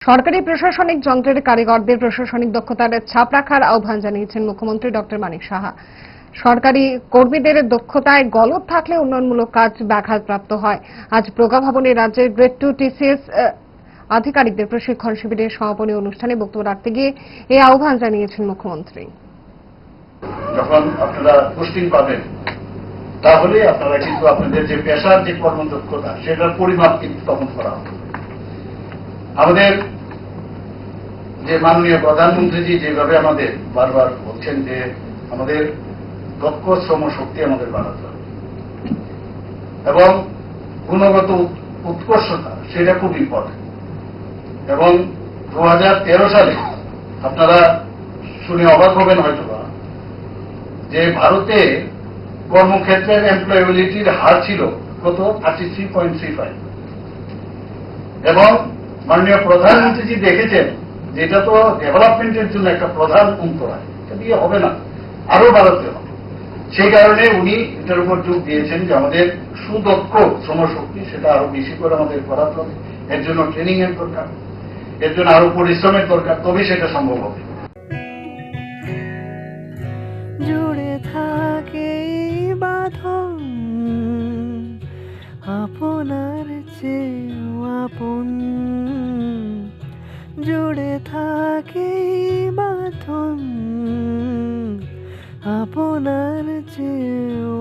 সরকারি প্রশাসনিক যন্ত্রের কারিগরদের প্রশাসনিক দক্ষতার ছাপ রাখার আহ্বান জানিয়েছেন মুখ্যমন্ত্রী ডক্টর মানিক সাহা। সরকারি কর্মীদের দক্ষতায় গলদ থাকলে উন্নয়নমূলক কাজ ব্যাঘাতপ্রাপ্ত হয়। আজ প্রজ্ঞা ভবনে রাজ্যের গ্রেড 2 টিসিএস আধিকারিকদের প্রশিক্ষণ শিবিরের সমাপনী অনুষ্ঠানে বক্তব্য রাখতে গিয়ে এই আহ্বান জানিয়েছেন মুখ্যমন্ত্রী। যখন আপনারা পোস্টিং পাবেন তাহলে আপনারা কিন্তু আপনাদের যে পেশার যে কর্মদক্ষতা সেটার পরিমাপ কিন্তু তখন করা হবে। আমাদের যে মাননীয় প্রধানমন্ত্রীজি যেভাবে আমাদের বারবার বলছেন যে আমাদের দক্ষ শ্রম শক্তি আমাদের বাড়াতে হবে এবং গুণগত উৎকর্ষতা সেটা খুব ইম্পর্টেন্ট। এবং 2013 সালে আপনারা শুনে অবাক হবেন হয়তো যে ভারতে কর্মক্ষেত্রের এমপ্লয়েবিলিটির হার ছিল কত 33.35 এবং মাননীয় প্রধানমন্ত্রীজি দেখেছেন যে এটা তো ডেভেলপমেন্টের জন্য একটা প্রধান অন্তরায়, এটা দিয়ে হবে না, আরো বাড়াতে হবে। সেই কারণে উনি এটার উপর জোর দিয়েছেন যে আমাদের সুদক্ষ শ্রমশক্তি সেটা আরো বেশি করে আমাদের করাতে হবে। এর জন্য ট্রেনিং এর দরকার, এর জন্য আরো পরিশ্রমের দরকার, তবে সেটা সম্ভব হবে। জুড়ে থাকে বাঁধন আপনার চেয়েও আপন, জুড়ে থাকে বাঁধন আপনার চেয়েও